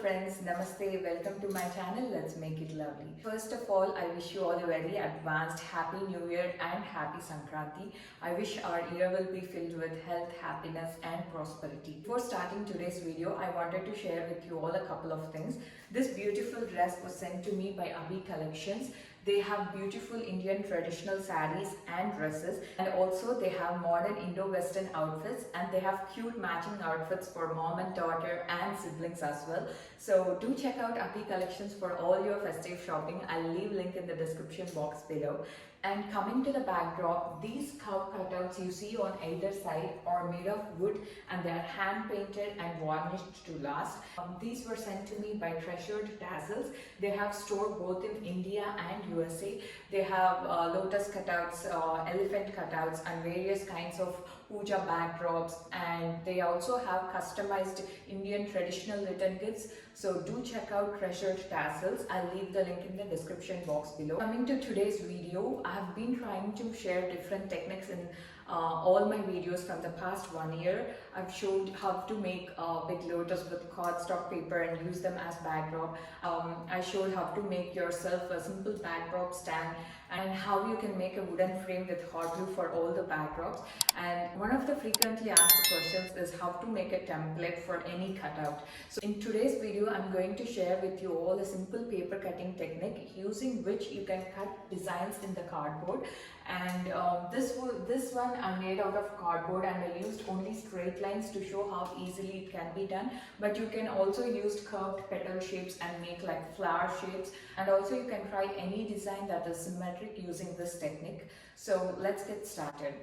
friends, Namaste, welcome to my channel. Let's make it lovely. First of all, I wish you all a very advanced Happy New Year and Happy Sankranti. I wish our year will be filled with health, happiness and prosperity. Before starting today's video, I wanted to share with you all a couple of things. This beautiful dress was sent to me by Abhi Collections. They have beautiful Indian traditional sarees and dresses, and also they have modern Indo-Western outfits, and they have cute matching outfits for mom and daughter and siblings as well. So do check out Abhi Collections for all your festive shopping. I'll leave link in the description box below. And coming to the backdrop, these cow cutouts you see on either side are made of wood and they are hand painted and varnished to last. These were sent to me by Treasured Tassels. They have store both in India and USA. They have lotus cutouts, elephant cutouts and various kinds of puja backdrops, and they also have customized Indian traditional written gifts. So do check out Treasured Tassels. I'll leave the link in the description box below. Coming to today's video, I have been trying to share different techniques in all my videos from the past 1 year. I've showed how to make big lotus with cardstock paper and use them as backdrop. I showed how to make yourself a simple backdrop stand and how you can make a wooden frame with hot glue for all the backdrops. And one of the frequently asked questions is how to make a template for any cutout. So in today's video, I'm going to share with you all a simple paper cutting technique using which you can cut designs in the cardboard. And this one I made out of cardboard, and I used only straight lines to show how easily it can be done. But you can also use curved petal shapes and make like flower shapes, and also you can try any design that is symmetric using this technique. So let's get started.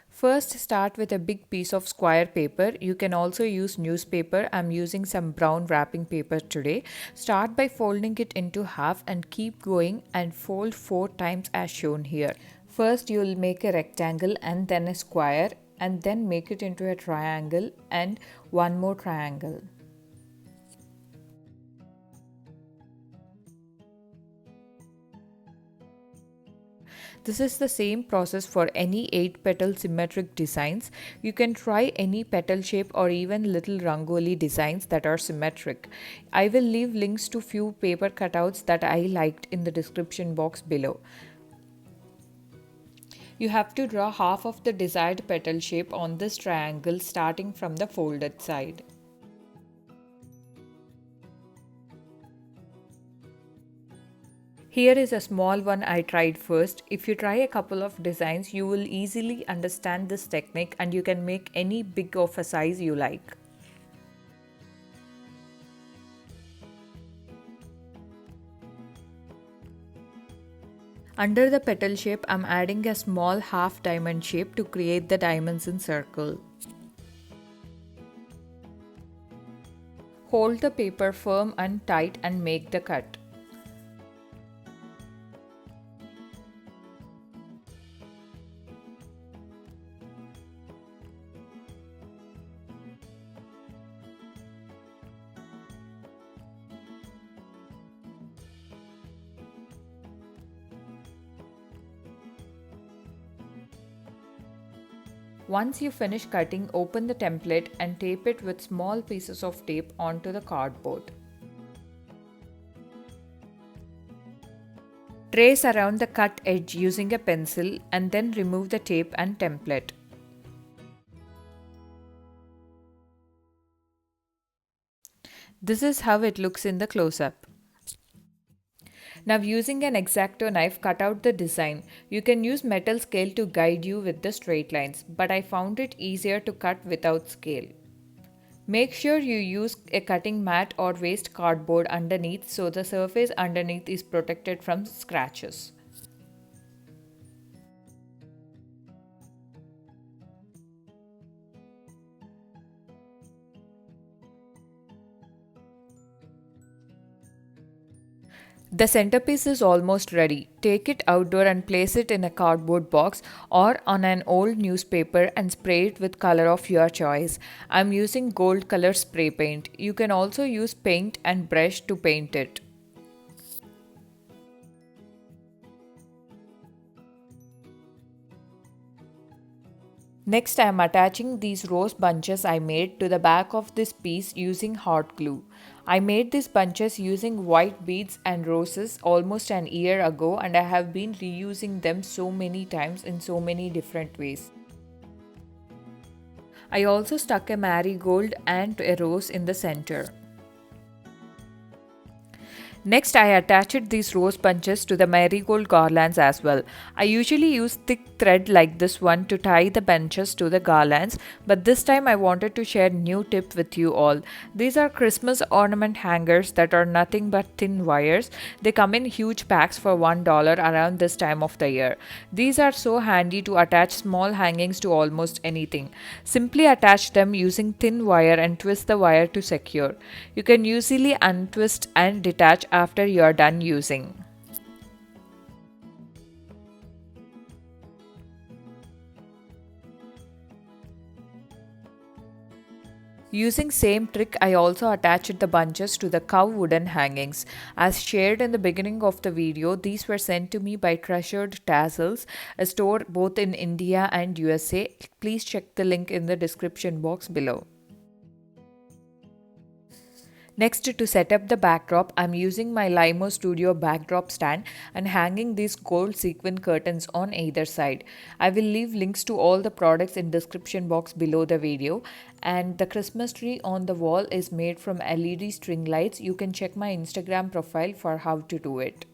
First, start with a big piece of square paper. You can also use newspaper. I'm using some brown wrapping paper today. Start by folding it into half and keep going and fold 4 times as shown here. First, you'll make a rectangle and then a square, and then make it into a triangle and one more triangle. This is the same process for any 8-petal symmetric designs. You can try any petal shape or even little rangoli designs that are symmetric. I will leave links to few paper cutouts that I liked in the description box below. You have to draw half of the desired petal shape on this triangle starting from the folded side. Here is a small one I tried first. If you try a couple of designs, you will easily understand this technique and you can make any big of a size you like. Under the petal shape, I'm adding a small half diamond shape to create the diamonds in circle. Hold the paper firm and tight and make the cut. Once you finish cutting, open the template and tape it with small pieces of tape onto the cardboard. Trace around the cut edge using a pencil and then remove the tape and template. This is how it looks in the close-up. Now using an X-Acto knife, cut out the design. You can use metal scale to guide you with the straight lines, but I found it easier to cut without scale. Make sure you use a cutting mat or waste cardboard underneath so the surface underneath is protected from scratches. The centerpiece is almost ready. Take it outdoor and place it in a cardboard box or on an old newspaper and spray it with color of your choice. I'm using gold color spray paint. You can also use paint and brush to paint it. Next, I am attaching these rose bunches I made to the back of this piece using hot glue. I made these bunches using white beads and roses almost an year ago, and I have been reusing them so many times in so many different ways. I also stuck a marigold and a rose in the center. Next, I attached these rose bunches to the marigold garlands as well. I usually use thick thread like this one to tie the bunches to the garlands, but this time I wanted to share a new tip with you all. These are Christmas ornament hangers that are nothing but thin wires. They come in huge packs for $1 around this time of the year. These are so handy to attach small hangings to almost anything. Simply attach them using thin wire and twist the wire to secure. You can easily untwist and detach after you are done using. Using same trick, I also attached the bunches to the cow wooden hangings. As shared in the beginning of the video, these were sent to me by Treasured Tassels, a store both in India and USA. Please check the link in the description box below. Next, to set up the backdrop, I am using my Limo Studio backdrop stand and hanging these gold sequin curtains on either side. I will leave links to all the products in description box below the video. And the Christmas tree on the wall is made from LED string lights. You can check my Instagram profile for how to do it.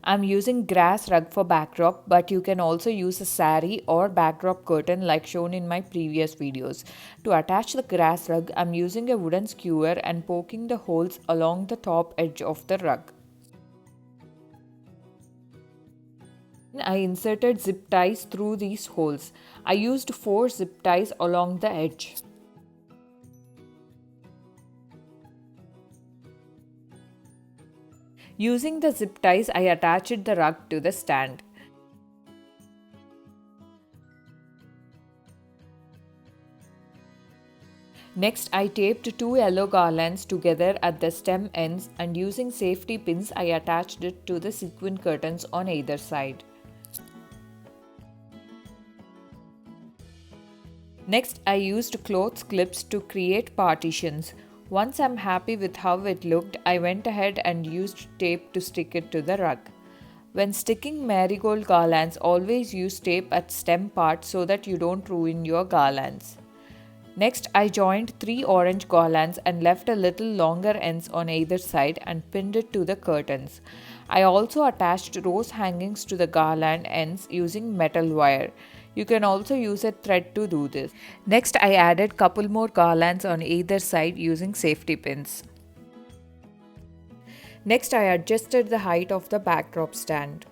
I'm using grass rug for backdrop, but you can also use a sari or backdrop curtain like shown in my previous videos. To attach the grass rug, I'm using a wooden skewer and poking the holes along the top edge of the rug. I inserted zip ties through these holes. I used 4 zip ties along the edge. Using the zip ties, I attached the rug to the stand. Next, I taped 2 yellow garlands together at the stem ends, and using safety pins, I attached it to the sequin curtains on either side. Next, I used clothes clips to create partitions. Once I'm happy with how it looked, I went ahead and used tape to stick it to the rug. When sticking marigold garlands, always use tape at stem part so that you don't ruin your garlands. Next, I joined 3 orange garlands and left a little longer ends on either side and pinned it to the curtains. I also attached rose hangings to the garland ends using metal wire. You can also use a thread to do this. Next, I added couple more garlands on either side using safety pins. Next, I adjusted the height of the backdrop stand.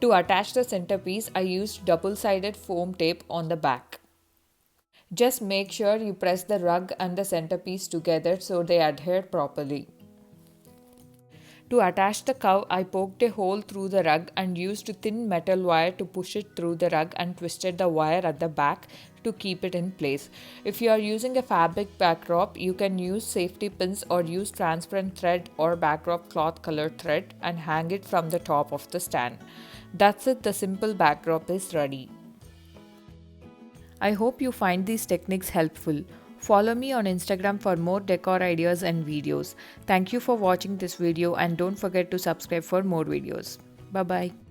To attach the centerpiece, I used double-sided foam tape on the back. Just make sure you press the rug and the centerpiece together so they adhere properly. To attach the cow, I poked a hole through the rug and used thin metal wire to push it through the rug and twisted the wire at the back to keep it in place. If you are using a fabric backdrop, you can use safety pins or use transparent thread or backdrop cloth colored thread and hang it from the top of the stand. That's it, the simple backdrop is ready. I hope you find these techniques helpful. Follow me on Instagram for more decor ideas and videos. Thank you for watching this video and don't forget to subscribe for more videos. Bye bye.